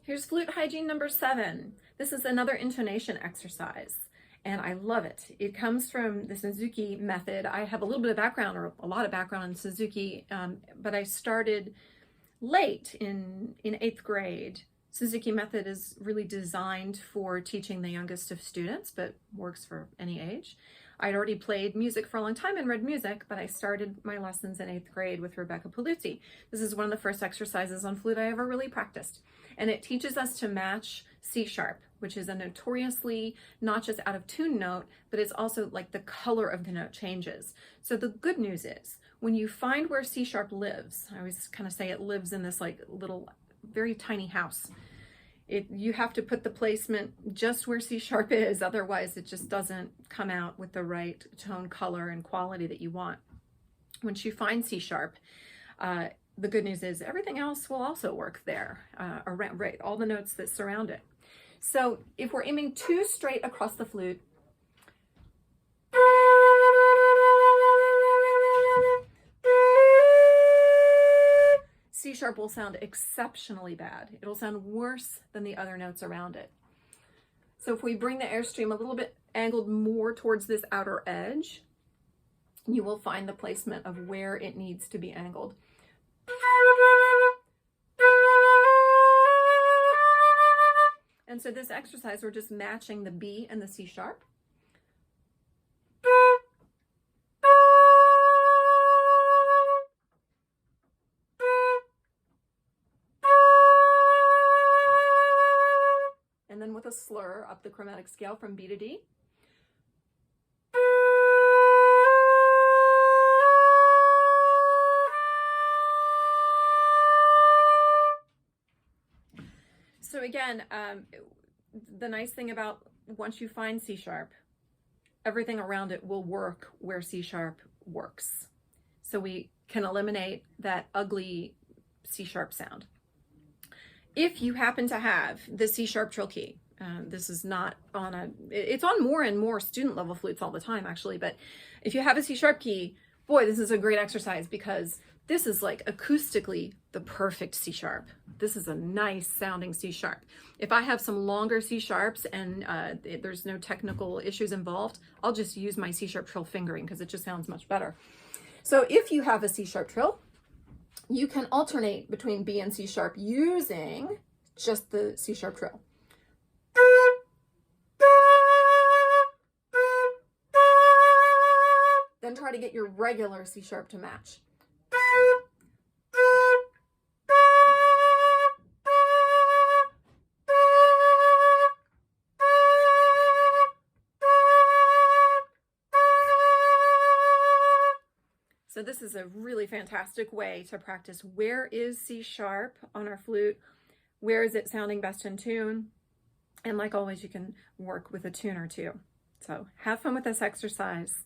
Here's flute hygiene number 7. This is another intonation exercise, and I love it. It comes from the Suzuki method. I have a little bit of background, or a lot of background in Suzuki, but I started late in 8th grade. Suzuki method is really designed for teaching the youngest of students, but works for any age. I'd already played music for a long time and read music, but I started my lessons in 8th grade with Rebecca Paluzzi. This is one of the first exercises on flute I ever really practiced. And it teaches us to match C sharp, which is a notoriously not just out of tune note, but it's also like the color of the note changes. So the good news is when you find where C sharp lives, I always kind of say it lives in this like little, very tiny house. You have to put the placement just where C sharp is, otherwise it just doesn't come out with the right tone, color, and quality that you want. Once you find C sharp, the good news is everything else will also work there, around, right, all the notes that surround it. So if we're aiming too straight across the flute, C sharp will sound exceptionally bad. It'll sound worse than the other notes around it. So if we bring the airstream a little bit angled more towards this outer edge, you will find the placement of where it needs to be angled. And so this exercise, we're just matching the B and the C sharp. And then with a slur up the chromatic scale from B to D. So again, the nice thing about once you find C sharp, everything around it will work where C sharp works. So we can eliminate that ugly C sharp sound. If you happen to have the C sharp trill key, this is not on it's on more and more student level flutes all the time actually, but if you have a C sharp key, boy, this is a great exercise because this is like acoustically the perfect C sharp. This is a nice sounding C sharp. If I have some longer C sharps and there's no technical issues involved, I'll just use my C sharp trill fingering because it just sounds much better. So if you have a C sharp trill, you can alternate between B and C sharp using just the C sharp trill. Then try to get your regular C sharp to match. So this is a really fantastic way to practice where is C sharp on our flute, where is it sounding best in tune, and like always, you can work with a tune or two. So have fun with this exercise.